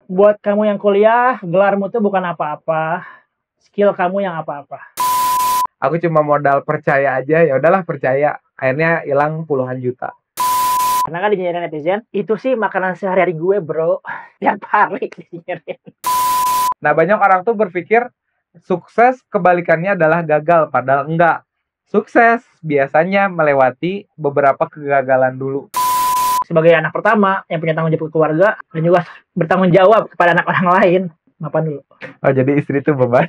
Buat kamu yang kuliah, gelarmu tuh bukan apa-apa, skill kamu yang apa-apa. Aku cuma modal percaya aja, ya udahlah percaya. Akhirnya hilang puluhan juta. Karena kan dinyinyirin netizen, itu sih makanan sehari-hari gue bro. Tiap hari dinyinyirin. Nah, banyak orang tuh berpikir sukses kebalikannya adalah gagal, padahal enggak. Sukses biasanya melewati beberapa kegagalan dulu. Sebagai anak pertama yang punya tanggung jawab ke keluarga dan juga bertanggung jawab kepada anak orang lain. Mapan dulu. Oh, jadi istri tuh beban.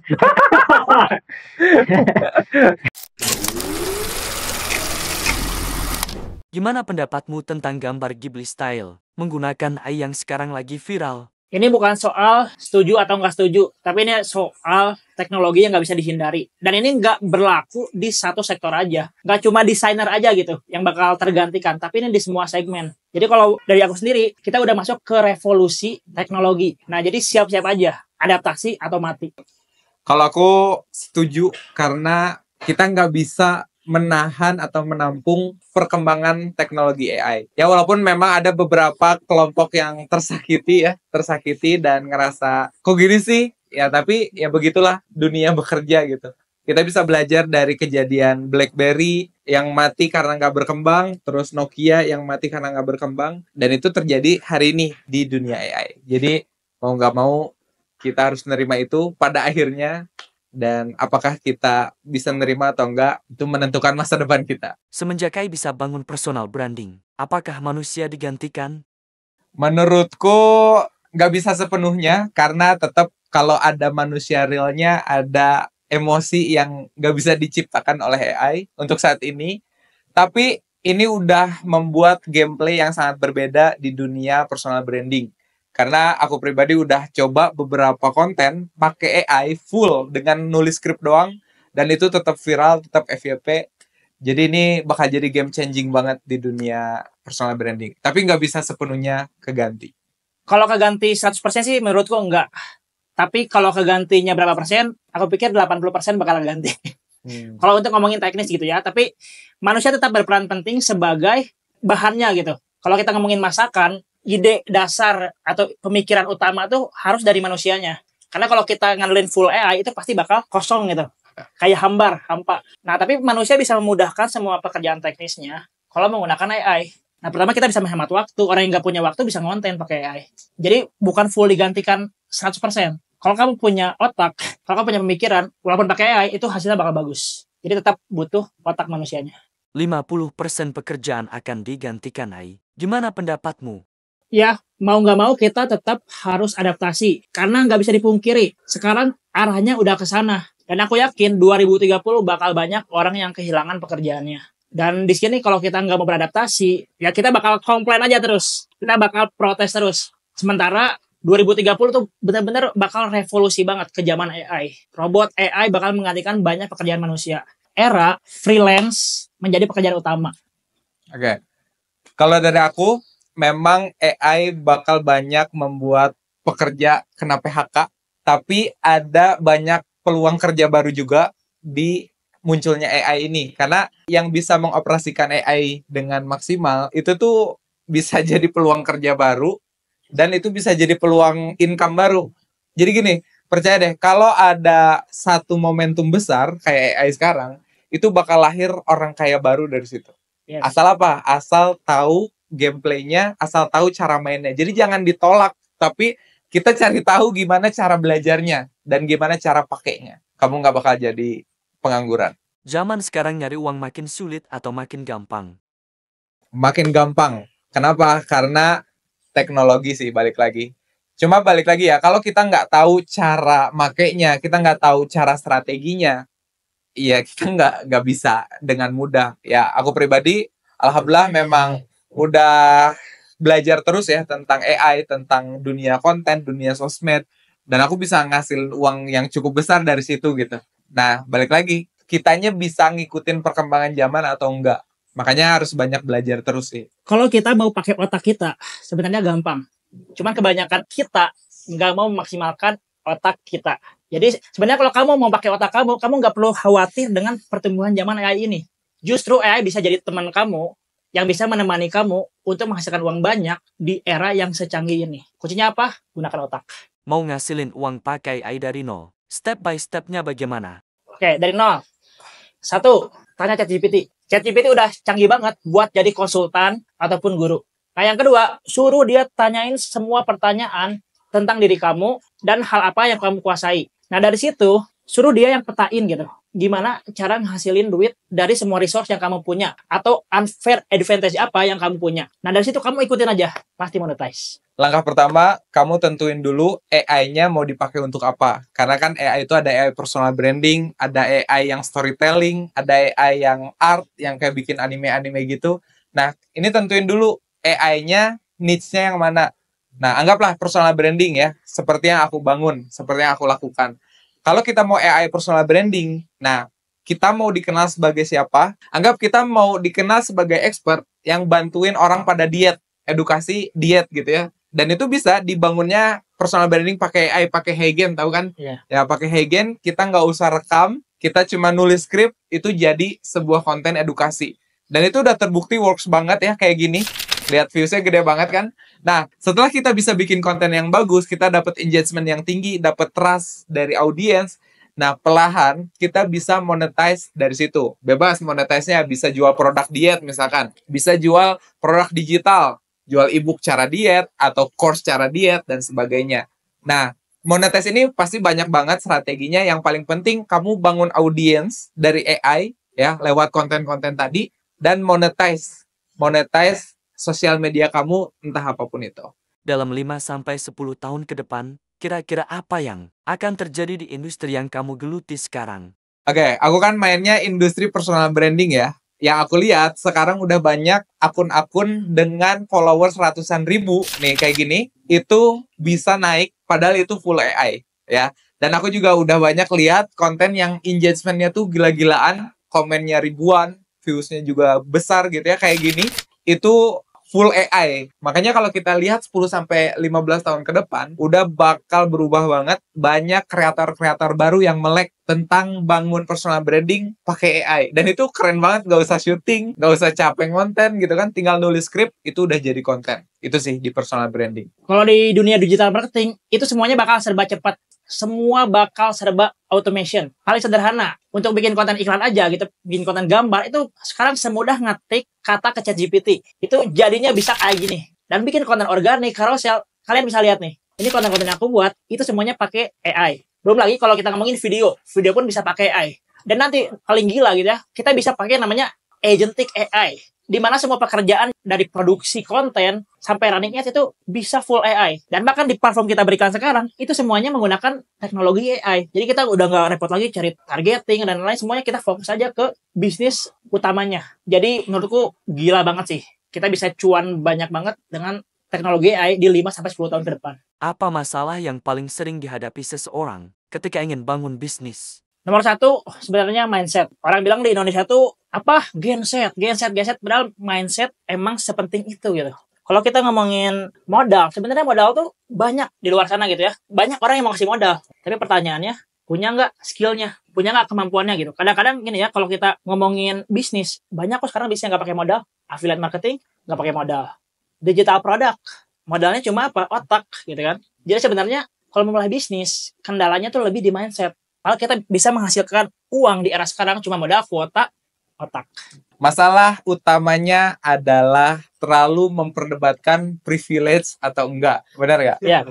Gimana pendapatmu tentang gambar Ghibli Style menggunakan AI yang sekarang lagi viral? Ini bukan soal setuju atau nggak setuju, tapi ini soal teknologi yang nggak bisa dihindari. Dan ini nggak berlaku di satu sektor aja. Nggak cuma desainer aja gitu yang bakal tergantikan, tapi ini di semua segmen. Jadi kalau dari aku sendiri, kita udah masuk ke revolusi teknologi. Nah, jadi siap-siap aja, adaptasi atau mati. Kalau aku setuju karena kita nggak bisa menahan atau menampung perkembangan teknologi AI. Ya walaupun memang ada beberapa kelompok yang tersakiti dan ngerasa kok gini sih? Ya tapi ya begitulah dunia bekerja gitu. Kita bisa belajar dari kejadian BlackBerry yang mati karena nggak berkembang, terus Nokia yang mati karena nggak berkembang, dan itu terjadi hari ini di dunia AI. Jadi mau nggak mau kita harus menerima itu pada akhirnya. Dan apakah kita bisa menerima atau enggak, itu menentukan masa depan kita. Semenjak AI bisa bangun personal branding, apakah manusia digantikan? Menurutku nggak bisa sepenuhnya, karena tetap kalau ada manusia realnya, ada emosi yang nggak bisa diciptakan oleh AI untuk saat ini. Tapi ini udah membuat gameplay yang sangat berbeda di dunia personal branding. Karena aku pribadi udah coba beberapa konten pakai AI full dengan nulis skrip doang, dan itu tetap viral, tetap FYP. Jadi ini bakal jadi game changing banget di dunia personal branding. Tapi nggak bisa sepenuhnya keganti. Kalau keganti 100% sih menurutku enggak. Tapi kalau kegantinya berapa persen, aku pikir 80% bakal ganti. Kalau untuk ngomongin teknis gitu ya, tapi manusia tetap berperan penting sebagai bahannya gitu. Kalau kita ngomongin masakan, ide dasar atau pemikiran utama tuh harus dari manusianya. Karena kalau kita ngandelin full AI itu pasti bakal kosong gitu. Kayak hampa. Nah, tapi manusia bisa memudahkan semua pekerjaan teknisnya kalau menggunakan AI. Nah, pertama kita bisa menghemat waktu. Orang yang nggak punya waktu bisa ngonten pakai AI. Jadi bukan full digantikan 100%. Kalau kamu punya otak, kalau kamu punya pemikiran, walaupun pakai AI, itu hasilnya bakal bagus. Jadi tetap butuh otak manusianya. 50% pekerjaan akan digantikan AI. Gimana pendapatmu? Ya, mau nggak mau kita tetap harus adaptasi. Karena nggak bisa dipungkiri. Sekarang arahnya udah ke sana. Dan aku yakin 2030 bakal banyak orang yang kehilangan pekerjaannya. Dan di sini kalau kita nggak mau beradaptasi, ya kita bakal komplain aja terus. Kita bakal protes terus. Sementara 2030 tuh benar-benar bakal revolusi banget ke zaman AI. Robot AI bakal menggantikan banyak pekerjaan manusia. Era freelance menjadi pekerjaan utama. Oke. Kalau dari aku, memang AI bakal banyak membuat pekerja kena PHK, tapi ada banyak peluang kerja baru juga di munculnya AI ini. Karena yang bisa mengoperasikan AI dengan maksimal, itu tuh bisa jadi peluang kerja baru, dan itu bisa jadi peluang income baru. Jadi gini, percaya deh, kalau ada satu momentum besar kayak AI sekarang, itu bakal lahir orang kaya baru dari situ. Yes. Asal apa? Asal tahu gameplaynya, asal tahu cara mainnya. Jadi jangan ditolak, tapi kita cari tahu gimana cara belajarnya dan gimana cara pakainya. Kamu nggak bakal jadi pengangguran. Zaman sekarang nyari uang makin sulit atau makin gampang? Makin gampang. Kenapa? Karena teknologi sih, balik lagi. Cuma balik lagi ya, kalau kita nggak tahu cara makainya, kita nggak tahu cara strateginya, iya kita nggak bisa dengan mudah. Ya aku pribadi, alhamdulillah memang udah belajar terus ya tentang AI, tentang dunia konten, dunia sosmed, dan aku bisa ngasilin uang yang cukup besar dari situ gitu. Nah, balik lagi, kitanya bisa ngikutin perkembangan zaman atau enggak. Makanya harus banyak belajar terus sih. Kalau kita mau pakai otak kita, sebenarnya gampang. Cuman kebanyakan kita nggak mau memaksimalkan otak kita. Jadi sebenarnya kalau kamu mau pakai otak kamu nggak perlu khawatir dengan pertumbuhan zaman AI ini. Justru AI bisa jadi teman kamu yang bisa menemani kamu untuk menghasilkan uang banyak di era yang secanggih ini. Kuncinya apa? Gunakan otak. Mau ngasilin uang pakai AI dari nol, step by step-nya bagaimana? Oke, dari nol. Satu, tanya ChatGPT. ChatGPT udah canggih banget buat jadi konsultan ataupun guru. Nah, yang kedua, suruh dia tanyain semua pertanyaan tentang diri kamu dan hal apa yang kamu kuasai. Nah, dari situ, suruh dia yang petain gitu. Gimana cara ngehasilin duit dari semua resource yang kamu punya. Atau unfair advantage apa yang kamu punya. Nah, dari situ kamu ikutin aja. Pasti monetize. Langkah pertama, kamu tentuin dulu AI-nya mau dipakai untuk apa. Karena kan AI itu ada AI personal branding, ada AI yang storytelling, ada AI yang art, yang kayak bikin anime-anime gitu. Nah, ini tentuin dulu AI-nya, niche-nya yang mana. Nah, anggaplah personal branding ya, seperti yang aku bangun, seperti yang aku lakukan. Kalau kita mau AI personal branding, nah, kita mau dikenal sebagai siapa? Anggap kita mau dikenal sebagai expert yang bantuin orang pada diet, edukasi diet gitu ya. Dan itu bisa dibangunnya personal branding pakai AI, pakai Heygen, tahu kan? Yeah. Ya, pakai Heygen, kita nggak usah rekam, kita cuma nulis skrip, itu jadi sebuah konten edukasi. Dan itu udah terbukti works banget ya, kayak gini. Lihat views-nya gede banget kan? Nah, setelah kita bisa bikin konten yang bagus, kita dapat engagement yang tinggi, dapat trust dari audiens. Nah, perlahan kita bisa monetize dari situ. Bebas monetize-nya, bisa jual produk diet misalkan. Bisa jual produk digital. Jual ebook cara diet atau course cara diet dan sebagainya. Nah, monetize ini pasti banyak banget strateginya. Yang paling penting kamu bangun audience dari AI ya lewat konten-konten tadi dan monetize sosial media kamu entah apapun itu. Dalam 5-10 tahun ke depan, kira-kira apa yang akan terjadi di industri yang kamu geluti sekarang? Oke, aku kan mainnya industri personal branding ya. Yang aku lihat sekarang udah banyak akun-akun dengan followers ratusan ribu nih kayak gini itu bisa naik padahal itu full AI ya. Dan aku juga udah banyak lihat konten yang engagementnya tuh gila-gilaan, komennya ribuan, viewsnya juga besar gitu ya kayak gini itu full AI. Makanya kalau kita lihat 10-15 tahun ke depan, udah bakal berubah banget. Banyak kreator-kreator baru yang melek tentang bangun personal branding pakai AI. Dan itu keren banget, gak usah syuting, gak usah capek konten gitu kan. Tinggal nulis skrip, itu udah jadi konten. Itu sih di personal branding. Kalau di dunia digital marketing, itu semuanya bakal serba cepat. Semua bakal serba automation. Paling sederhana, untuk bikin konten iklan aja gitu, bikin konten gambar, itu sekarang semudah ngetik kata ke ChatGPT. Itu jadinya bisa kayak gini. Dan bikin konten organik, carousel, kalian bisa lihat nih. Ini konten-konten yang aku buat, itu semuanya pakai AI. Belum lagi kalau kita ngomongin video pun bisa pakai AI. Dan nanti paling gila gitu ya, kita bisa pakai namanya agentic AI. Di mana semua pekerjaan dari produksi konten sampai running ads itu bisa full AI. Dan bahkan di platform kita berikan sekarang, itu semuanya menggunakan teknologi AI. Jadi kita udah nggak repot lagi cari targeting dan lain-lain. Semuanya kita fokus aja ke bisnis utamanya. Jadi menurutku gila banget sih. Kita bisa cuan banyak banget dengan teknologi AI di 5-10 tahun ke depan. Apa masalah yang paling sering dihadapi seseorang ketika ingin bangun bisnis? Nomor satu, sebenarnya mindset. Orang bilang di Indonesia tuh, apa? Genset. Padahal mindset emang sepenting itu gitu. Kalau kita ngomongin modal, sebenarnya modal tuh banyak di luar sana gitu ya. Banyak orang yang mau kasih modal. Tapi pertanyaannya, punya nggak skillnya? Punya nggak kemampuannya gitu? Kadang-kadang gini ya, kalau kita ngomongin bisnis, banyak kok sekarang bisnis nggak pakai modal. Affiliate marketing, nggak pakai modal. Digital product, modalnya cuma apa? Otak gitu kan. Jadi sebenarnya, kalau memulai bisnis, kendalanya tuh lebih di mindset. Kalau kita bisa menghasilkan uang di era sekarang cuma modal kuota otak. Masalah utamanya adalah terlalu memperdebatkan privilege atau enggak. Benar nggak? Iya.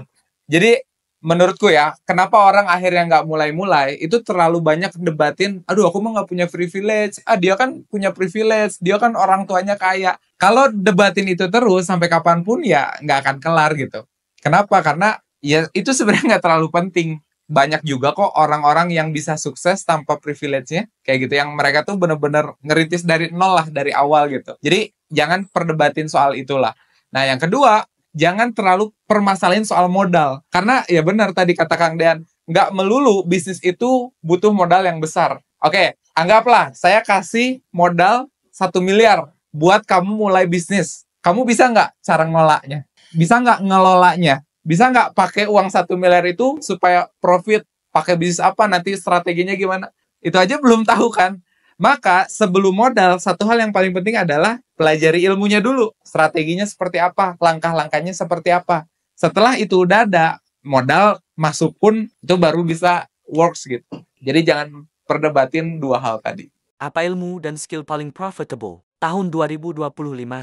Jadi menurutku ya, kenapa orang akhirnya nggak mulai-mulai, itu terlalu banyak debatin, aduh aku mah nggak punya privilege, dia kan punya privilege, dia kan orang tuanya kaya. Kalau debatin itu terus sampai kapanpun ya nggak akan kelar gitu. Kenapa? Karena ya itu sebenarnya nggak terlalu penting. Banyak juga kok orang-orang yang bisa sukses tanpa privilege-nya. Kayak gitu, yang mereka tuh bener-bener ngerintis dari nol lah, dari awal gitu. Jadi, jangan perdebatin soal itulah. Nah, yang kedua, jangan terlalu permasalahin soal modal. Karena, ya benar tadi kata Kang Dean, nggak melulu bisnis itu butuh modal yang besar. Oke, anggaplah saya kasih modal 1 miliar buat kamu mulai bisnis. Kamu bisa nggak cara ngelolanya? Bisa nggak ngelolanya? Bisa nggak pakai uang 1 miliar itu supaya profit? Pakai bisnis apa? Nanti strateginya gimana? Itu aja belum tahu kan? Maka sebelum modal, satu hal yang paling penting adalah pelajari ilmunya dulu. Strateginya seperti apa, langkah-langkahnya seperti apa. Setelah itu udah ada, modal masuk pun itu baru bisa works gitu. Jadi jangan perdebatin dua hal tadi. Apa ilmu dan skill paling profitable tahun 2025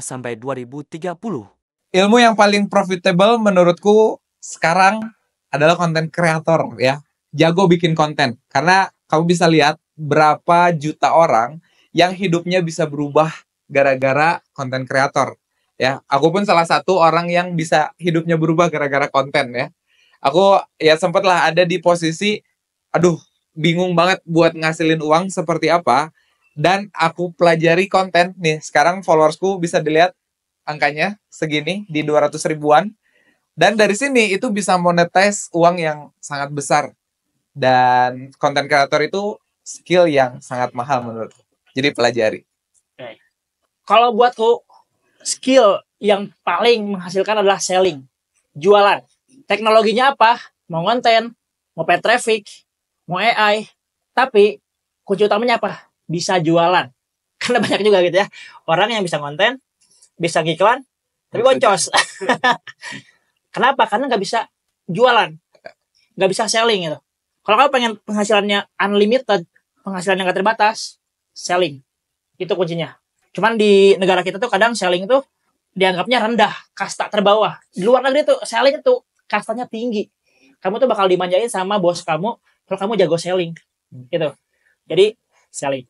sampai 2030? Ilmu yang paling profitable menurutku sekarang adalah konten kreator ya. Jago bikin konten. Karena kamu bisa lihat berapa juta orang yang hidupnya bisa berubah gara-gara konten kreator. Ya, aku pun salah satu orang yang bisa hidupnya berubah gara-gara konten ya. Aku ya sempatlah ada di posisi, aduh, bingung banget buat ngasilin uang seperti apa. Dan aku pelajari konten nih. Sekarang followersku bisa dilihat angkanya segini di 200 ribuan. Dan dari sini itu bisa monetize uang yang sangat besar. Dan konten kreator itu skill yang sangat mahal menurutku. Jadi pelajari. Oke. Kalau buatku, skill yang paling menghasilkan adalah selling. Jualan. Teknologinya apa? Mau konten, mau paid traffic, mau AI. Tapi kunci utamanya apa? Bisa jualan. Karena banyak juga gitu ya. Orang yang bisa konten, bisa ngiklan, tapi boncos. Kenapa? Karena nggak bisa jualan. Nggak bisa selling gitu. Kalau kamu pengen penghasilannya unlimited, penghasilan yang nggak terbatas, selling. Itu kuncinya. Cuman di negara kita tuh kadang selling itu dianggapnya rendah, kasta terbawah. Di luar negeri tuh selling itu kastanya tinggi. Kamu tuh bakal dimanjain sama bos kamu kalau kamu jago selling. Gitu. Jadi, selling.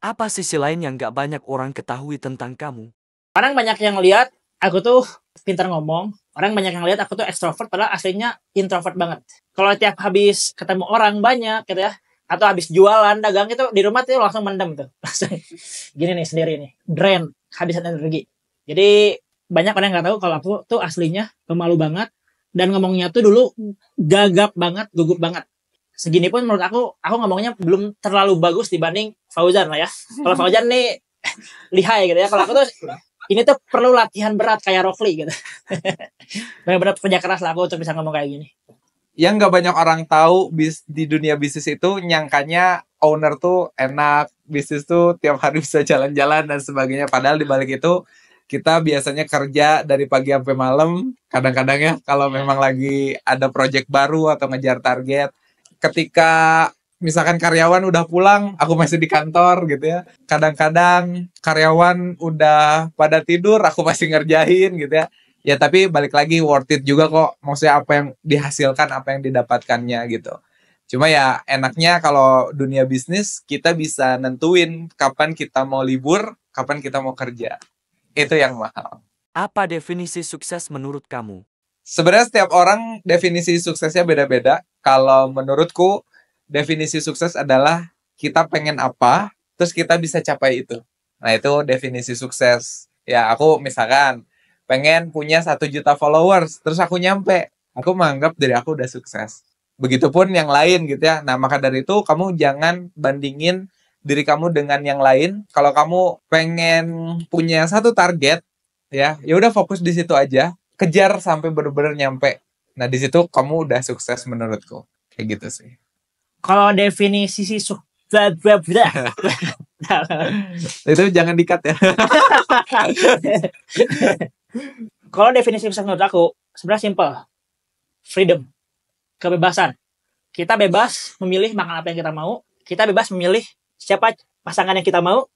Apa sisi lain yang gak banyak orang ketahui tentang kamu? Orang banyak yang lihat aku tuh pintar ngomong. Orang banyak yang lihat aku tuh extrovert, padahal aslinya introvert banget. Kalau tiap habis ketemu orang banyak gitu ya, atau habis jualan, dagang itu di rumah tuh langsung mendem tuh. Langsung gini nih sendiri nih, drain, habisan energi. Jadi banyak orang yang nggak tahu kalau aku tuh aslinya pemalu banget dan ngomongnya tuh dulu gagap banget, gugup banget. Segini pun menurut aku ngomongnya belum terlalu bagus dibanding Fauzan lah ya. Kalau Fauzan nih lihai gitu ya. Kalau aku tuh ini tuh perlu latihan berat kayak Rock Lee gitu. Benar-benar kerja keras lah aku untuk bisa ngomong kayak gini. Yang nggak banyak orang tahu di dunia bisnis itu nyangkanya owner tuh enak, bisnis tuh tiap hari bisa jalan-jalan dan sebagainya. Padahal di balik itu kita biasanya kerja dari pagi sampai malam. Kadang-kadang ya kalau memang lagi ada project baru atau ngejar target. Ketika misalkan karyawan udah pulang, aku masih di kantor gitu ya. Kadang-kadang karyawan udah pada tidur, aku masih ngerjain gitu ya. Ya tapi balik lagi worth it juga kok. Maksudnya apa yang dihasilkan, apa yang didapatkannya gitu. Cuma ya enaknya kalau dunia bisnis kita bisa nentuin kapan kita mau libur, kapan kita mau kerja. Itu yang mahal. Apa definisi sukses menurut kamu? Sebenarnya setiap orang definisi suksesnya beda-beda. Kalau menurutku definisi sukses adalah kita pengen apa, terus kita bisa capai itu. Nah itu definisi sukses. Ya aku misalkan pengen punya 1 juta followers, terus aku nyampe. Aku menganggap diri aku udah sukses. Begitupun yang lain gitu ya. Nah maka dari itu kamu jangan bandingin diri kamu dengan yang lain. Kalau kamu pengen punya satu target, ya udah fokus di situ aja. Kejar sampai benar-benar nyampe. Nah di situ kamu udah sukses menurutku. Kayak gitu sih. Kalau definisi sukses Itu jangan di-cut ya. Kalau definisi sukses menurut aku sebenarnya simple. Freedom. Kebebasan. Kita bebas memilih makan apa yang kita mau. Kita bebas memilih siapa pasangan yang kita mau.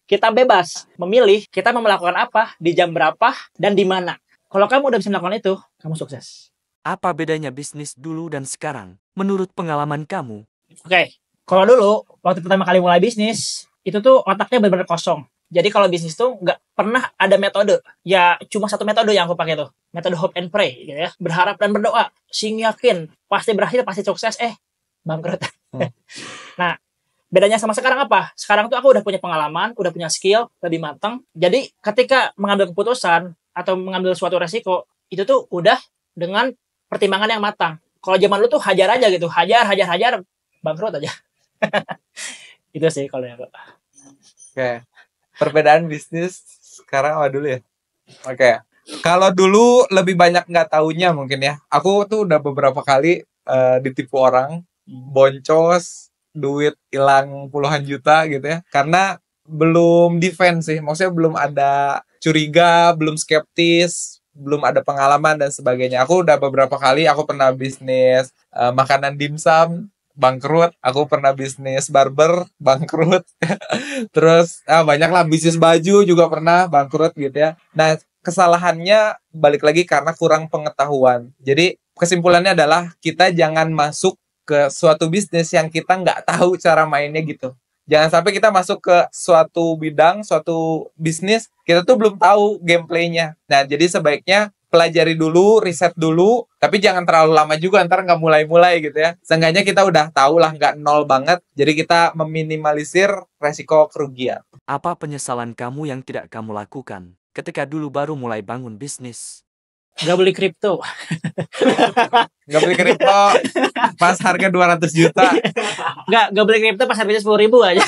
Kita bebas memilih kita mau melakukan apa, di jam berapa, dan di mana. Kalau kamu udah bisa melakukan itu, kamu sukses. Apa bedanya bisnis dulu dan sekarang menurut pengalaman kamu? Oke. Kalau dulu, waktu pertama kali mulai bisnis, itu tuh otaknya benar-benar kosong. Jadi kalau bisnis tuh nggak pernah ada metode. Ya cuma satu metode yang aku pakai tuh. Metode hope and pray gitu ya. Berharap dan berdoa. Sing yakin. Pasti berhasil, pasti sukses. Bangkrut. Nah, bedanya sama sekarang apa? Sekarang tuh aku udah punya pengalaman, udah punya skill, lebih matang. Jadi ketika mengambil keputusan atau mengambil suatu resiko, itu tuh udah dengan pertimbangan yang matang. Kalau zaman dulu tuh hajar aja gitu. Hajar, bangkrut aja. Itu sih kalau yang Oke. Perbedaan bisnis sekarang apa dulu ya? Oke. Kalau dulu lebih banyak nggak taunya mungkin ya. Aku tuh udah beberapa kali ditipu orang, boncos, duit hilang puluhan juta gitu ya. Karena belum defense sih, maksudnya belum ada curiga, belum skeptis, belum ada pengalaman dan sebagainya. Aku udah beberapa kali, aku pernah bisnis makanan dimsum, bangkrut. Aku pernah bisnis barber, bangkrut. Terus banyak lah, bisnis baju juga pernah bangkrut gitu ya. Nah, kesalahannya balik lagi karena kurang pengetahuan. Jadi kesimpulannya adalah kita jangan masuk ke suatu bisnis yang kita nggak tahu cara mainnya gitu. Jangan sampai kita masuk ke suatu bidang, suatu bisnis, kita tuh belum tahu gameplaynya. Nah, jadi sebaiknya pelajari dulu, riset dulu, tapi jangan terlalu lama juga, ntar nggak mulai-mulai gitu ya. Seenggaknya kita udah tahu lah, nggak nol banget, jadi kita meminimalisir resiko kerugian. Apa penyesalan kamu yang tidak kamu lakukan ketika dulu baru mulai bangun bisnis? Gak beli kripto. Nggak beli kripto pas harga 200 juta. Gak beli kripto pas harganya 10.000 aja.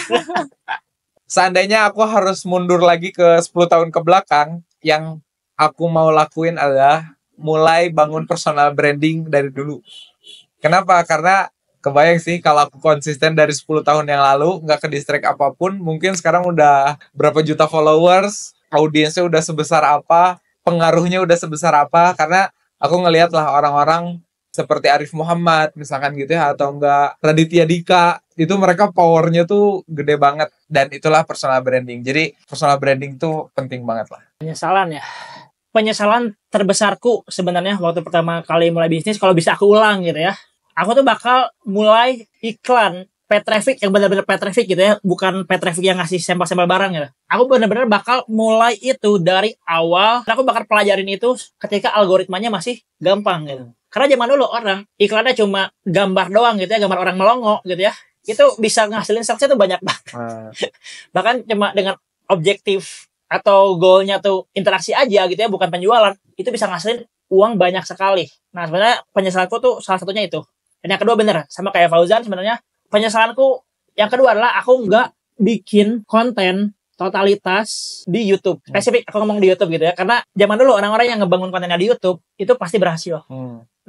Seandainya aku harus mundur lagi ke 10 tahun ke belakang, yang aku mau lakuin adalah mulai bangun personal branding dari dulu. Kenapa? Karena kebayang sih kalau aku konsisten dari 10 tahun yang lalu, nggak ke distract apapun, mungkin sekarang udah berapa juta followers, audiensnya udah sebesar apa, pengaruhnya udah sebesar apa, karena aku ngelihat lah orang-orang seperti Arif Muhammad misalkan gitu ya, atau enggak Raditya Dika, itu mereka powernya tuh gede banget, dan itulah personal branding. Jadi personal branding tuh penting banget lah. Penyesalan ya. Penyesalan terbesarku sebenarnya waktu pertama kali mulai bisnis, kalau bisa aku ulang gitu ya. Aku tuh bakal mulai iklan paid traffic yang benar-benar paid traffic gitu ya, bukan paid traffic yang ngasih sampel-sampel barang gitu. Aku benar-benar bakal mulai itu dari awal. Aku bakal pelajarin itu ketika algoritmanya masih gampang gitu. Karena zaman dulu orang iklannya cuma gambar doang gitu ya, gambar orang melongo gitu ya. Itu bisa ngasilin salesnya tuh banyak banget. Bahkan cuma dengan objektif atau goalnya tuh interaksi aja gitu ya, bukan penjualan, itu bisa ngasilin uang banyak sekali. Nah, sebenarnya penyesalanku tuh salah satunya itu. Dan yang kedua bener, sama kayak Fauzan, sebenarnya penyesalanku yang kedua adalah aku nggak bikin konten totalitas di YouTube. Spesifik aku ngomong di YouTube gitu ya, karena zaman dulu orang-orang yang ngebangun kontennya di YouTube itu pasti berhasil.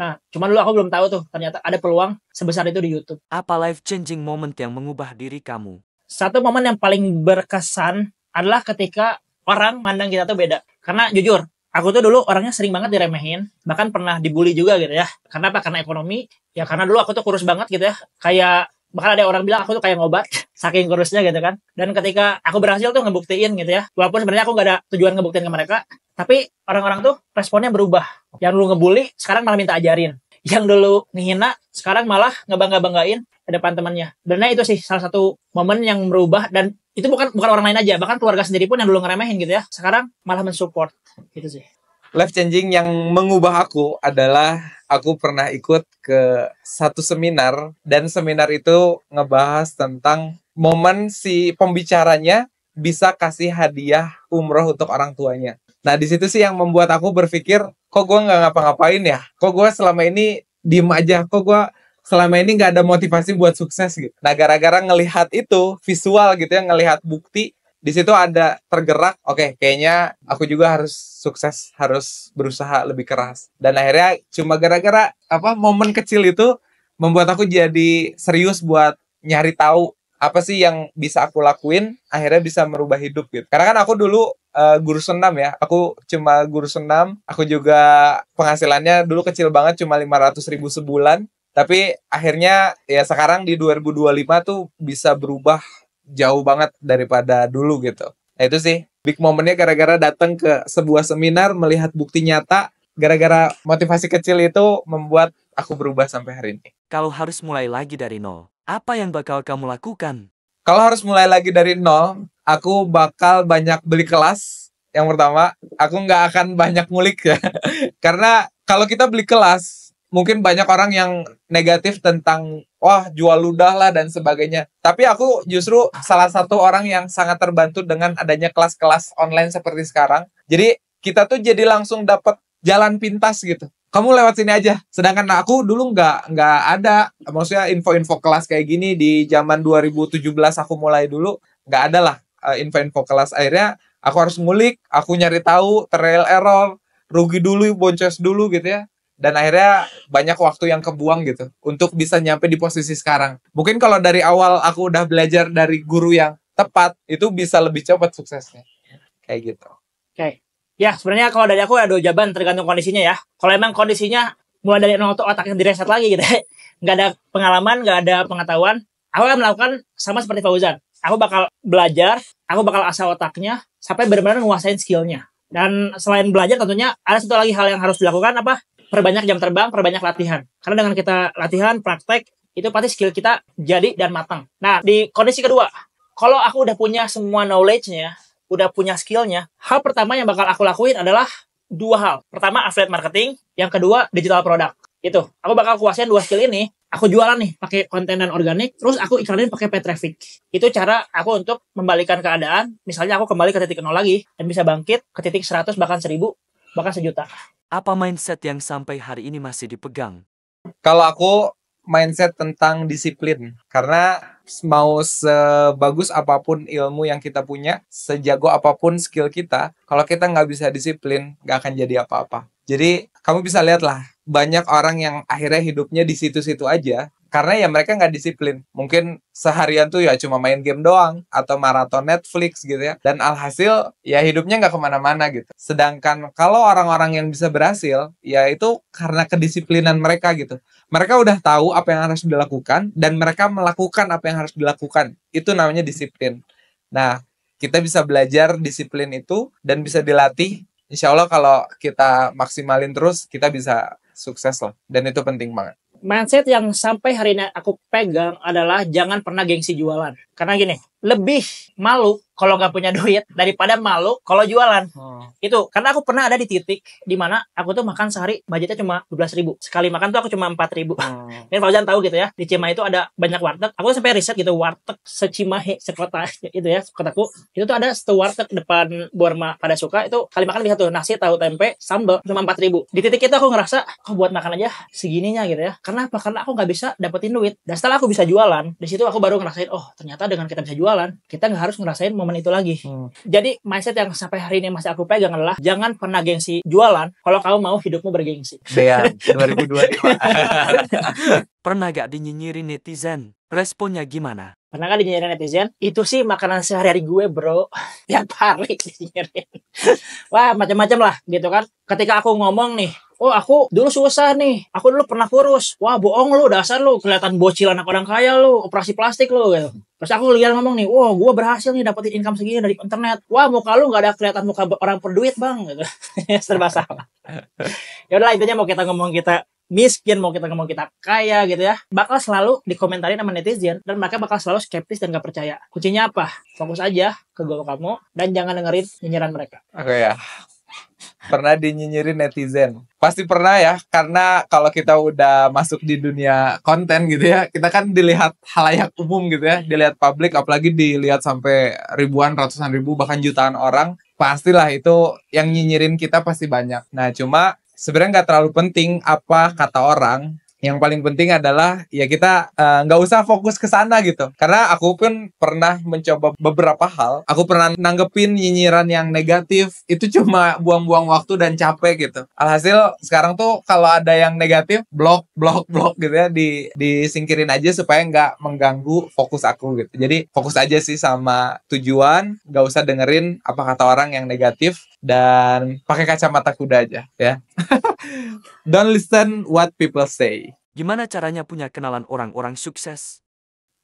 Nah, cuma dulu aku belum tahu tuh ternyata ada peluang sebesar itu di YouTube. Apa life changing moment yang mengubah diri kamu? Satu momen yang paling berkesan adalah ketika orang mandang kita tuh beda. Karena jujur, aku tuh dulu orangnya sering banget diremehin, bahkan pernah dibully juga gitu ya. Karena apa? Karena ekonomi. Ya karena dulu aku tuh kurus banget gitu ya. Kayak bahkan ada orang bilang aku tuh kayak ngobat saking kurusnya gitu kan. Dan ketika aku berhasil tuh ngebuktiin gitu ya, walaupun sebenarnya aku gak ada tujuan ngebuktiin ke mereka, tapi orang-orang tuh responnya berubah. Yang dulu ngebully sekarang malah minta ajarin. Yang dulu ngehina sekarang malah ngebangga-banggain ke depan temannya. Dan itu sih salah satu momen yang berubah, dan itu bukan orang lain aja, bahkan keluarga sendiri pun yang dulu ngeremehin gitu ya, sekarang malah mensupport. Gitu sih. Life changing yang mengubah aku adalah aku pernah ikut ke satu seminar, dan seminar itu ngebahas tentang momen si pembicaranya bisa kasih hadiah umroh untuk orang tuanya. Nah, di situ sih yang membuat aku berpikir, kok gue nggak ngapa-ngapain ya? Kok gue selama ini diem aja? Kok gue selama ini nggak ada motivasi buat sukses gitu? Nah, gara-gara ngelihat itu visual gitu ya, ngelihat bukti, di situ ada tergerak, oke, kayaknya aku juga harus sukses, harus berusaha lebih keras. Dan akhirnya cuma gara-gara momen kecil itu membuat aku jadi serius buat nyari tahu apa sih yang bisa aku lakuin, akhirnya bisa merubah hidup gitu. Karena kan aku dulu guru senam ya, aku cuma guru senam, aku juga penghasilannya dulu kecil banget, cuma 500.000 sebulan. Tapi akhirnya ya sekarang di 2025 tuh bisa berubah jauh banget daripada dulu gitu. Nah itu sih big momennya gara-gara datang ke sebuah seminar, melihat bukti nyata, gara-gara motivasi kecil itu membuat aku berubah sampai hari ini. Kalau harus mulai lagi dari nol, apa yang bakal kamu lakukan? Kalau harus mulai lagi dari nol, aku bakal banyak beli kelas. Yang pertama, aku nggak akan banyak ngulik ya. Karena kalau kita beli kelas, mungkin banyak orang yang negatif tentang wah jual ludah lah dan sebagainya. Tapi aku justru salah satu orang yang sangat terbantu dengan adanya kelas-kelas online seperti sekarang. Jadi kita tuh jadi langsung dapat jalan pintas gitu. Kamu lewat sini aja. Sedangkan aku dulu nggak ada, maksudnya info-info kelas kayak gini di zaman 2017 aku mulai dulu nggak ada lah info-info kelas. Akhirnya aku harus ngulik, aku nyari tahu, trial error, rugi dulu, boncos dulu gitu ya. dan akhirnya banyak waktu yang kebuang gitu untuk bisa nyampe di posisi sekarang. Mungkin kalau dari awal aku udah belajar dari guru yang tepat, itu bisa lebih cepat suksesnya. Kayak gitu. Oke. Ya, sebenarnya kalau dari aku ada jawaban tergantung kondisinya ya. Kalau emang kondisinya mulai dari nol tuh otaknya direset lagi gitu ya. Nggak ada pengalaman, nggak ada pengetahuan, aku akan melakukan sama seperti Fauzan. Aku bakal belajar, aku bakal asah otaknya sampai benar-benar menguasain skillnya. Dan selain belajar tentunya ada satu lagi hal yang harus dilakukan apa? Perbanyak jam terbang, perbanyak latihan. Karena dengan kita latihan, praktek, itu pasti skill kita jadi dan matang. Nah, di kondisi kedua, kalau aku udah punya semua knowledge-nya, udah punya skillnya, hal pertama yang bakal aku lakuin adalah dua hal. Pertama, affiliate marketing. Yang kedua, digital product. Itu. Aku bakal kuasain dua skill ini. Aku jualan nih pakai konten dan organik. Terus aku iklanin pakai paid traffic. Itu cara aku untuk membalikan keadaan. Misalnya aku kembali ke titik nol lagi. Dan bisa bangkit ke titik 100, bahkan 1000, bahkan 1.000.000. Apa mindset yang sampai hari ini masih dipegang? Kalau aku mindset tentang disiplin, karena mau sebagus apapun ilmu yang kita punya, sejago apapun skill kita, kalau kita nggak bisa disiplin, nggak akan jadi apa-apa. Jadi kamu bisa lihat lah, banyak orang yang akhirnya hidupnya di situ-situ aja, karena ya mereka nggak disiplin. Mungkin seharian tuh ya cuma main game doang, atau maraton Netflix gitu ya. Dan alhasil ya hidupnya nggak kemana-mana gitu. Sedangkan kalau orang-orang yang bisa berhasil, ya itu karena kedisiplinan mereka gitu. Mereka udah tahu apa yang harus dilakukan, dan mereka melakukan apa yang harus dilakukan. Itu namanya disiplin. Nah, kita bisa belajar disiplin itu, dan bisa dilatih. Insya Allah kalau kita maksimalin terus, kita bisa sukses lah. Dan itu penting banget. Mindset yang sampai hari ini aku pegang adalah jangan pernah gengsi jualan. Karena gini, lebih malu kalau nggak punya duit daripada malu kalau jualan. Itu, karena aku pernah ada di titik di mana aku tuh makan sehari budgetnya cuma 12.000. Sekali makan tuh aku cuma 4.000. Dan Fauzan tahu gitu ya, di Cimahi itu ada banyak warteg. Aku sampai riset gitu, warteg se-Cimahi, sekota itu ya, kotaku. Itu tuh ada satu warteg depan Borma pada suka, itu kali makan bisa tuh nasi, tahu, tempe, sambal, cuma 4.000. Di titik itu aku ngerasa, buat makan aja segininya gitu ya. Karena apa? Karena aku nggak bisa dapetin duit. Dan setelah aku bisa jualan, di situ aku baru ngerasain, oh ternyata dengan kita bisa jualan, kita nggak harus ngerasain momen itu lagi. Jadi mindset yang sampai hari ini masih aku pegang adalah jangan pernah gengsi jualan kalau kamu mau hidupmu bergengsi. Dean 2025. Pernah gak dinyinyirin netizen? Responnya gimana? Pernah kan dinyinyirin netizen? Itu sih makanan sehari-hari gue bro. Tiap hari dinyinyirin. Wah macam-macam lah gitu kan. Ketika aku ngomong nih, oh aku dulu susah nih, aku dulu pernah kurus. Wah bohong lu, dasar lu, kelihatan bocil anak orang kaya lu, operasi plastik lu gitu. Terus aku lihat ngomong nih, wah gue berhasil nih dapetin income segini dari internet. Wah muka lu gak ada kelihatan muka orang berduit bang gitu. Serba salah. Ya udahlah, intinya mau kita ngomong kita miskin, mau kita ngomong kita kaya gitu ya, bakal selalu dikomentarin sama netizen, dan mereka bakal selalu skeptis dan gak percaya. Kuncinya apa? Fokus aja ke goal kamu dan jangan dengerin nyinyiran mereka. Oke ya. Pernah dinyinyirin netizen? Pasti pernah ya, karena kalau kita udah masuk di dunia konten gitu ya, kita kan dilihat halayak umum gitu ya, dilihat publik, apalagi dilihat sampai ribuan, ratusan ribu, bahkan jutaan orang, pastilah itu yang nyinyirin kita pasti banyak. Nah cuma sebenarnya nggak terlalu penting apa kata orang. Yang paling penting adalah ya kita nggak usah fokus ke sana gitu. Karena aku pun pernah mencoba beberapa hal. Aku pernah nanggepin nyinyiran yang negatif. Itu cuma buang-buang waktu dan capek gitu. Alhasil sekarang tuh kalau ada yang negatif, blok gitu ya. Disingkirin aja supaya nggak mengganggu fokus aku gitu. Jadi fokus aja sih sama tujuan. Nggak usah dengerin apa kata orang yang negatif. Dan pakai kacamata kuda aja ya. Don't listen what people say. Gimana caranya punya kenalan orang-orang sukses?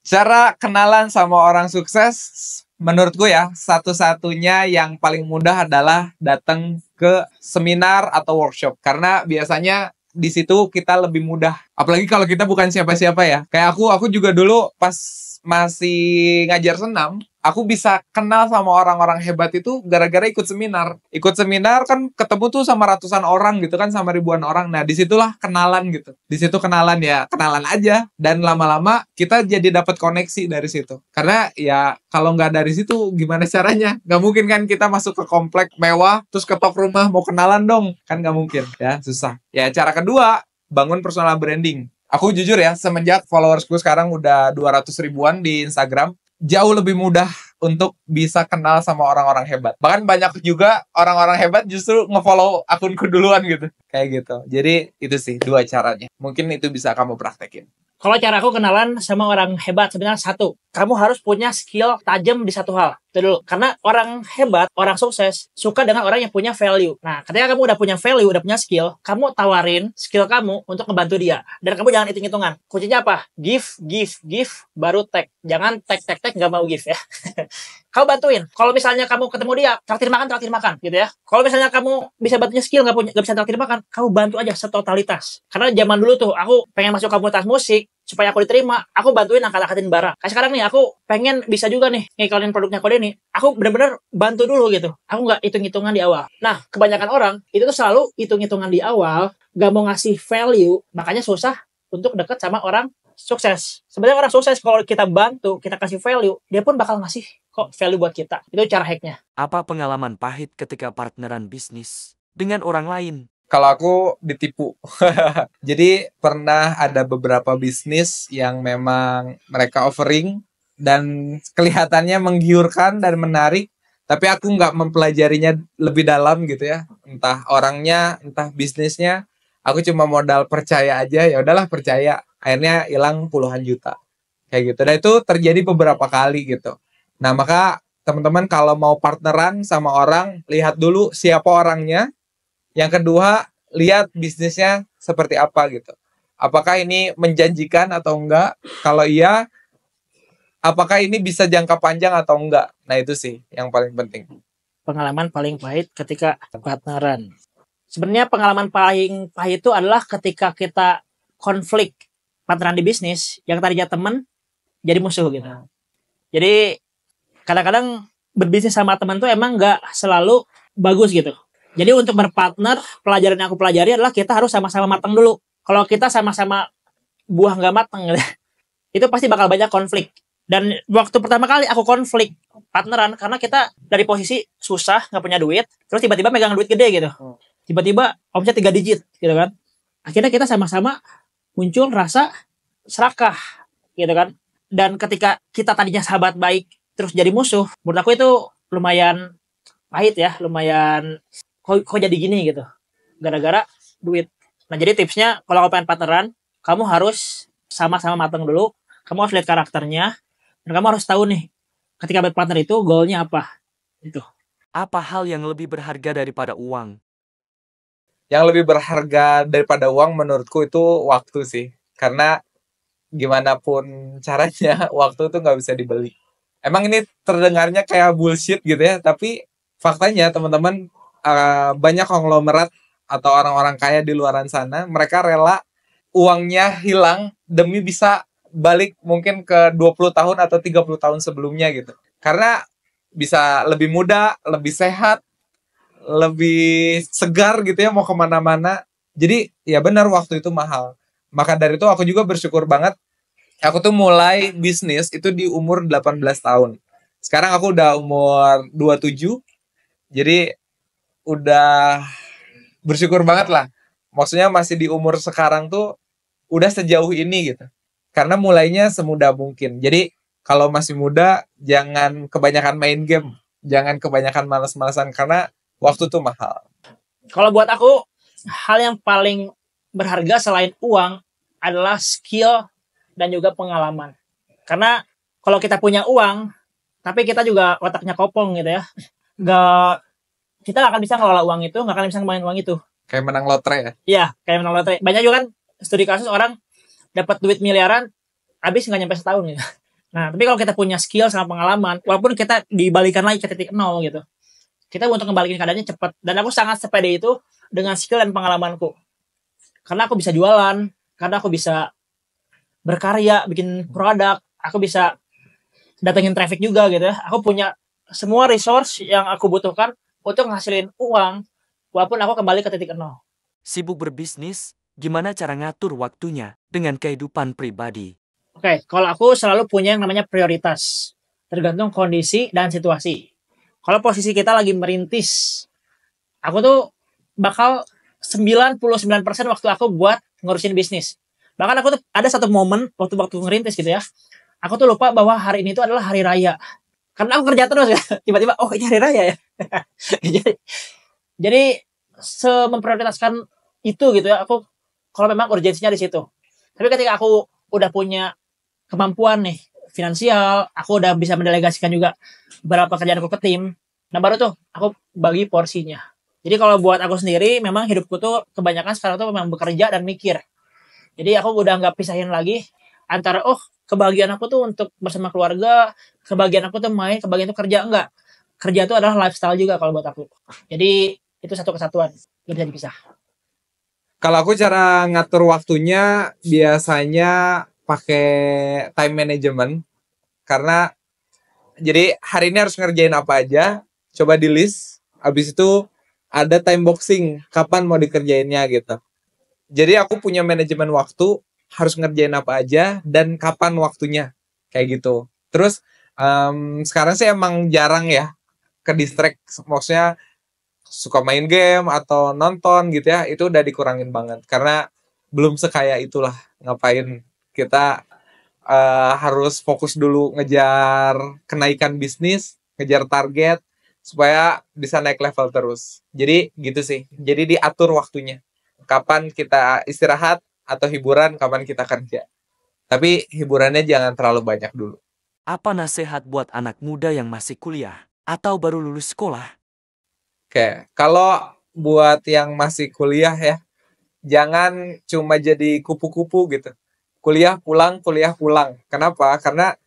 Cara kenalan sama orang sukses, menurutku ya, satu-satunya yang paling mudah adalah datang ke seminar atau workshop. Karena biasanya di situ kita lebih mudah. Apalagi kalau kita bukan siapa-siapa ya. Kayak aku juga dulu pas masih ngajar senam, aku bisa kenal sama orang-orang hebat itu gara-gara ikut seminar. Ikut seminar kan ketemu tuh sama ratusan orang gitu kan, sama ribuan orang. Nah disitulah kenalan gitu. Di situ kenalan ya, kenalan aja. Dan lama-lama kita jadi dapat koneksi dari situ. Karena ya kalau nggak dari situ gimana caranya? Nggak mungkin kan kita masuk ke komplek mewah, terus ketok rumah mau kenalan dong. Kan nggak mungkin ya, susah. Ya cara kedua, bangun personal branding. Aku jujur ya, semenjak followersku sekarang udah 200 ribuan di Instagram, jauh lebih mudah untuk bisa kenal sama orang-orang hebat. Bahkan banyak juga orang-orang hebat justru nge-follow akunku duluan gitu. Kayak gitu. Jadi itu sih 2 caranya. Mungkin itu bisa kamu praktekin. Kalau cara aku kenalan sama orang hebat sebenarnya satu, kamu harus punya skill tajam di satu hal. Itu dulu. Karena orang hebat, orang sukses suka dengan orang yang punya value. Nah, ketika kamu udah punya value, udah punya skill, kamu tawarin skill kamu untuk membantu dia. Dan kamu jangan hitung-hitungan. Kuncinya apa? Give, baru take. Jangan take nggak mau give ya. Kamu bantuin. Kalau misalnya kamu ketemu dia, traktir makan gitu ya. Kalau misalnya kamu bisa bantunya skill nggak bisa traktir makan, kamu bantu aja setotalitas. Karena zaman dulu tuh aku pengen masuk komunitas musik supaya aku diterima, aku bantuin angkat-angkatin barang. Kayak sekarang nih aku pengen bisa juga nih ngiklanin produknya Kode nih. Aku bener-bener bantu dulu gitu. Aku nggak hitung-hitungan di awal. Nah, kebanyakan orang itu tuh selalu hitung-hitungan di awal, nggak mau ngasih value, makanya susah untuk deket sama orang sukses. Sebenarnya orang sukses kalau kita bantu, kita kasih value, dia pun bakal ngasih kok value buat kita. Itu cara hacknya. Apa pengalaman pahit ketika partneran bisnis dengan orang lain? Kalau aku ditipu. Jadi pernah ada beberapa bisnis yang memang mereka offering dan kelihatannya menggiurkan dan menarik, tapi aku nggak mempelajarinya lebih dalam gitu ya. Entah orangnya, entah bisnisnya. Aku cuma modal percaya aja, ya udahlah percaya. Akhirnya hilang puluhan juta. Kayak gitu. Dan itu terjadi beberapa kali gitu. Nah, maka teman-teman kalau mau partneran sama orang, lihat dulu siapa orangnya. Yang kedua, lihat bisnisnya seperti apa gitu. Apakah ini menjanjikan atau enggak? Kalau iya, apakah ini bisa jangka panjang atau enggak? Nah, itu sih yang paling penting. Pengalaman paling pahit ketika partneran. Sebenarnya pengalaman paling pahit itu adalah ketika kita konflik partneran di bisnis, yang tadinya teman jadi musuh gitu. Jadi kadang-kadang berbisnis sama teman tuh emang nggak selalu bagus gitu. Jadi untuk berpartner, pelajaran yang aku pelajari adalah kita harus sama-sama matang dulu. Kalau kita sama-sama buah nggak matang, itu pasti bakal banyak konflik. Dan waktu pertama kali aku konflik partneran, karena kita dari posisi susah, nggak punya duit, terus tiba-tiba megang duit gede gitu. Tiba-tiba omset 3 digit gitu kan. Akhirnya kita sama-sama muncul rasa serakah gitu kan. Dan ketika kita tadinya sahabat baik, terus jadi musuh, menurut aku itu lumayan pahit ya, lumayan kok jadi gini gitu, gara-gara duit. Nah, jadi tipsnya kalau kamu pengen partneran, kamu harus sama-sama matang dulu, kamu harus lihat karakternya, dan kamu harus tahu nih ketika berpartner itu goalnya apa itu. Apa hal yang lebih berharga daripada uang? Yang lebih berharga daripada uang menurutku itu waktu sih. Karena gimana pun caranya, waktu itu nggak bisa dibeli. Emang ini terdengarnya kayak bullshit gitu ya, tapi faktanya teman-teman, banyak konglomerat atau orang-orang kaya di luaran sana, mereka rela uangnya hilang demi bisa balik mungkin ke 20 tahun atau 30 tahun sebelumnya gitu. Karena bisa lebih muda, lebih sehat, lebih segar gitu ya mau kemana-mana. Jadi ya benar waktu itu mahal. Maka dari itu aku juga bersyukur banget. Aku tuh mulai bisnis itu di umur 18 tahun. Sekarang aku udah umur 27. Jadi udah bersyukur banget lah. Maksudnya masih di umur sekarang tuh udah sejauh ini gitu. Karena mulainya semudah mungkin. Jadi kalau masih muda jangan kebanyakan main game. Jangan kebanyakan malas-malasan karena waktu tuh mahal. Kalau buat aku, hal yang paling berharga selain uang adalah skill dan juga pengalaman. Karena kalau kita punya uang, tapi kita juga otaknya kopong gitu ya, kita nggak akan bisa ngelola uang itu, nggak akan bisa main uang itu. Kayak menang lotre ya? Iya, kayak menang lotre. Banyak juga kan studi kasus orang dapat duit miliaran, habis nggak nyampe setahun gitu. Nah, tapi kalau kita punya skill sama pengalaman, walaupun kita dibalikan lagi ke titik nol gitu, kita untuk kembaliin keadaannya cepat. Dan aku sangat sepede itu dengan skill dan pengalamanku. Karena aku bisa jualan, karena aku bisa berkarya, bikin produk, aku bisa datengin traffic juga gitu ya. Aku punya semua resource yang aku butuhkan untuk ngasilin uang, walaupun aku kembali ke titik nol. Sibuk berbisnis, gimana cara ngatur waktunya dengan kehidupan pribadi? Oke, kalau aku selalu punya yang namanya prioritas. Tergantung kondisi dan situasi. Kalau posisi kita lagi merintis, aku tuh bakal 99% waktu aku buat ngurusin bisnis. Bahkan aku tuh ada satu momen waktu ngerintis gitu ya. Aku tuh lupa bahwa hari ini tuh adalah hari raya. Karena aku kerja terus ya. Tiba-tiba, oh ini hari raya ya. jadi memprioritaskan itu gitu ya, aku kalau memang urgensinya di situ. Tapi ketika aku udah punya kemampuan nih finansial, aku udah bisa mendelegasikan juga beberapa kerjaan aku ke tim, nah baru tuh aku bagi porsinya. Jadi kalau buat aku sendiri, memang hidupku tuh kebanyakan sekarang tuh memang bekerja dan mikir. Jadi aku udah nggak pisahin lagi antara kebahagiaan aku tuh untuk bersama keluarga, kebahagiaan aku tuh main, kebahagiaan itu kerja, enggak. Kerja itu adalah lifestyle juga kalau buat aku. Jadi itu satu kesatuan, nggak bisa dipisah. Kalau aku cara ngatur waktunya biasanya pakai time management, karena jadi hari ini harus ngerjain apa aja, coba di list, habis itu ada time boxing, kapan mau dikerjainnya gitu. Jadi aku punya manajemen waktu, harus ngerjain apa aja dan kapan waktunya, kayak gitu. Terus sekarang sih emang jarang ya ke distract, maksudnya suka main game atau nonton gitu ya, itu udah dikurangin banget karena belum sekaya itulah. Ngapain kita harus fokus dulu ngejar kenaikan bisnis, ngejar target supaya bisa naik level terus. Jadi gitu sih, jadi diatur waktunya, kapan kita istirahat atau hiburan, kapan kita kerja, tapi hiburannya jangan terlalu banyak dulu. Apa nasihat buat anak muda yang masih kuliah atau baru lulus sekolah? Oke, kalau buat yang masih kuliah ya, jangan cuma jadi kupu-kupu gitu. Kuliah pulang. Kenapa? Karena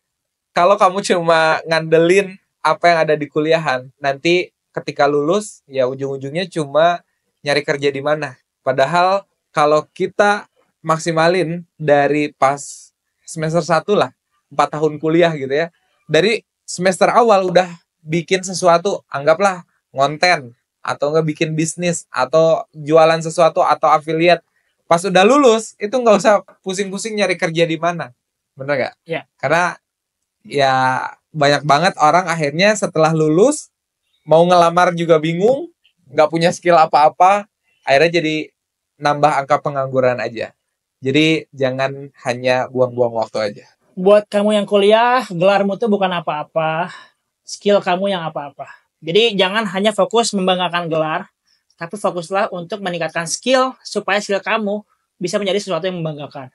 kalau kamu cuma ngandelin apa yang ada di kuliahan, nanti ketika lulus, ya ujung-ujungnya cuma nyari kerja di mana. Padahal kalau kita maksimalin dari pas semester 1 lah, 4 tahun kuliah gitu ya, dari semester awal udah bikin sesuatu, anggaplah ngonten, atau nggak bikin bisnis, atau jualan sesuatu, atau affiliate. Pas udah lulus, itu nggak usah pusing-pusing nyari kerja di mana. Bener nggak? Ya. Karena ya banyak banget orang akhirnya setelah lulus, mau ngelamar juga bingung, nggak punya skill apa-apa, akhirnya jadi nambah angka pengangguran aja. Jadi jangan hanya buang-buang waktu aja. Buat kamu yang kuliah, gelarmu tuh bukan apa-apa, skill kamu yang apa-apa. Jadi jangan hanya fokus membanggakan gelar, tapi fokuslah untuk meningkatkan skill supaya skill kamu bisa menjadi sesuatu yang membanggakan.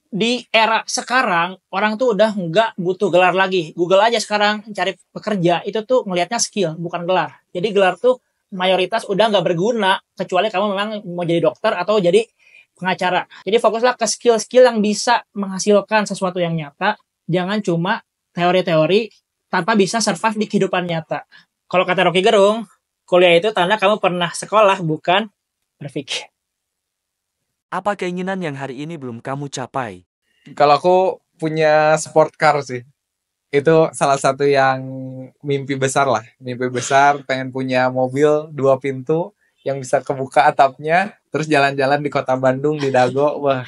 Di era sekarang, orang tuh udah nggak butuh gelar lagi. Google aja sekarang cari pekerja, itu tuh ngelihatnya skill, bukan gelar. Jadi gelar tuh mayoritas udah nggak berguna, kecuali kamu memang mau jadi dokter atau jadi pengacara. Jadi fokuslah ke skill-skill yang bisa menghasilkan sesuatu yang nyata, jangan cuma teori-teori tanpa bisa survive di kehidupan nyata. Kalau kata Rocky Gerung, kuliah itu tanda kamu pernah sekolah, bukan berpikir. Apa keinginan yang hari ini belum kamu capai? Kalau aku punya sport car sih, itu salah satu yang mimpi besar lah. Mimpi besar, pengen punya mobil 2 pintu yang bisa kebuka atapnya, terus jalan-jalan di kota Bandung, di Dago. Wah,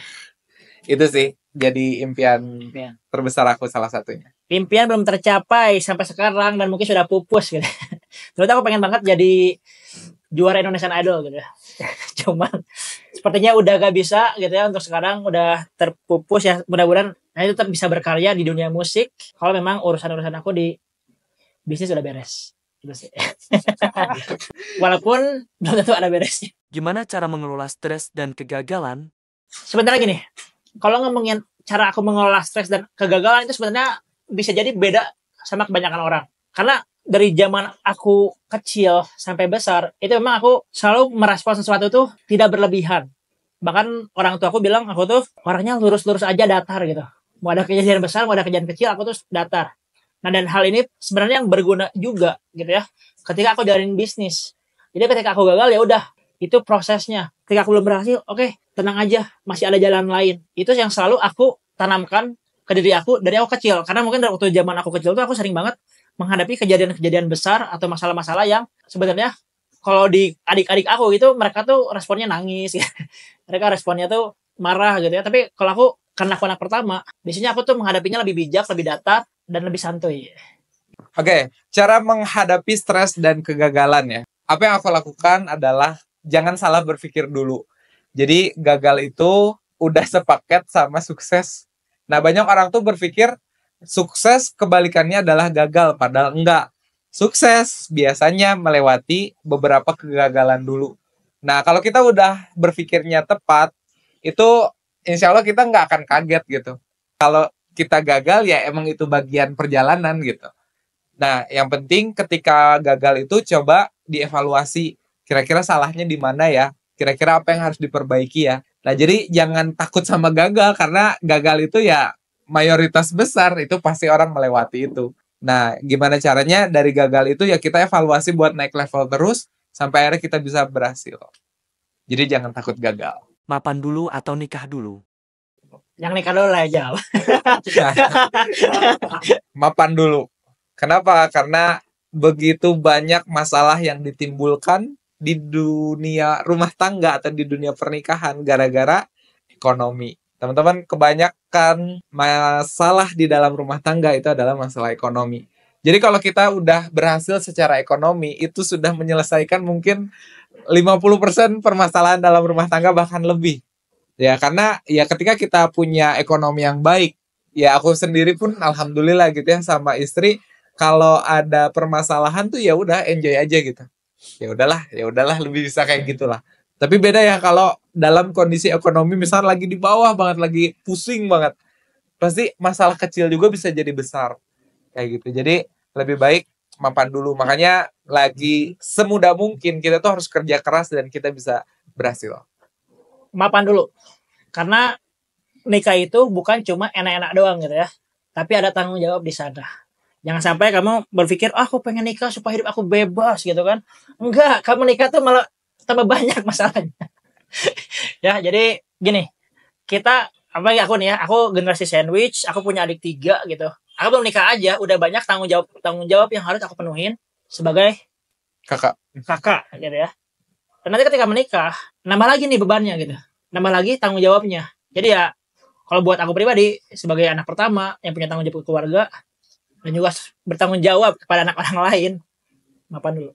itu sih jadi impian terbesar aku salah satunya. Impian belum tercapai sampai sekarang dan mungkin sudah pupus gitu. Terus aku pengen banget jadi juara Indonesian Idol gitu ya. Cuman sepertinya udah gak bisa gitu ya, untuk sekarang udah terpupus ya. Mudah-mudahan saya tetap bisa berkarya di dunia musik kalau memang urusan-urusan aku di bisnis udah beres gitu sih. Walaupun belum tentu ada beresnya. Gimana cara mengelola stres dan kegagalan? Sebenarnya gini, kalau ngomongin cara aku mengelola stres dan kegagalan itu sebenarnya bisa jadi beda sama kebanyakan orang. Karena dari zaman aku kecil sampai besar, itu memang aku selalu merespon sesuatu tuh tidak berlebihan. Bahkan orang tua aku bilang aku tuh orangnya lurus-lurus aja, datar gitu. Mau ada kejadian besar, mau ada kejadian kecil, aku tuh datar. Nah, dan hal ini sebenarnya yang berguna juga gitu ya, ketika aku jalanin bisnis. Jadi ketika aku gagal, ya udah, itu prosesnya. Ketika aku belum berhasil, oke, tenang aja, masih ada jalan lain. Itu yang selalu aku tanamkan ke diri aku dari aku kecil. Karena mungkin dari waktu zaman aku kecil tuh aku sering banget menghadapi kejadian-kejadian besar atau masalah-masalah yang sebenarnya kalau di adik-adik aku gitu, mereka tuh responnya nangis gitu. Mereka responnya tuh marah gitu ya. Tapi kalau aku, karena aku anak pertama, biasanya aku tuh menghadapinya lebih bijak, lebih datar, dan lebih santuy. Oke, cara menghadapi stres dan kegagalan ya. Apa yang aku lakukan adalah jangan salah berpikir dulu. Jadi gagal itu udah sepaket sama sukses. Nah, banyak orang tuh berpikir sukses kebalikannya adalah gagal, padahal enggak. Sukses biasanya melewati beberapa kegagalan dulu. Nah, kalau kita udah berpikirnya tepat, itu insya Allah kita nggak akan kaget gitu. Kalau kita gagal ya emang itu bagian perjalanan gitu. Nah, yang penting ketika gagal itu coba dievaluasi. Kira-kira salahnya di mana ya? Kira-kira apa yang harus diperbaiki ya? Nah, jadi jangan takut sama gagal karena gagal itu ya mayoritas besar itu pasti orang melewati itu. Nah, gimana caranya dari gagal itu ya kita evaluasi buat naik level terus sampai akhirnya kita bisa berhasil. Jadi jangan takut gagal. Mapan dulu atau nikah dulu? Yang nikah dulu lah jawab. Mapan dulu. Kenapa? Karena begitu banyak masalah yang ditimbulkan di dunia rumah tangga atau di dunia pernikahan gara-gara ekonomi. Teman-teman, kebanyakan masalah di dalam rumah tangga itu adalah masalah ekonomi. Jadi kalau kita udah berhasil secara ekonomi, itu sudah menyelesaikan mungkin 50% permasalahan dalam rumah tangga bahkan lebih. Ya, karena ya ketika kita punya ekonomi yang baik, ya aku sendiri pun alhamdulillah gitu ya sama istri, kalau ada permasalahan tuh ya udah enjoy aja gitu. Ya udahlah lebih bisa kayak gitulah. Tapi beda ya kalau dalam kondisi ekonomi misal lagi di bawah banget, lagi pusing banget. Pasti masalah kecil juga bisa jadi besar. Kayak gitu. Jadi lebih baik mapan dulu. Makanya lagi semudah mungkin kita tuh harus kerja keras dan kita bisa berhasil. Mapan dulu. Karena nikah itu bukan cuma enak-enak doang gitu ya. Tapi ada tanggung jawab di sana. Jangan sampai kamu berpikir, aku pengen nikah supaya hidup aku bebas gitu kan. Enggak, kamu nikah tuh malah tambah banyak masalahnya. Ya, jadi gini, kita, apa ya aku nih ya, aku generasi sandwich, aku punya adik 3 gitu. Aku belum nikah aja, udah banyak tanggung jawab yang harus aku penuhin sebagai kakak gitu ya. Dan nanti ketika menikah, nambah lagi nih bebannya gitu. Nambah lagi tanggung jawabnya. Jadi ya, kalau buat aku pribadi, sebagai anak pertama yang punya tanggung jawab ke keluarga, dan juga bertanggung jawab kepada anak orang lain, mapan dulu.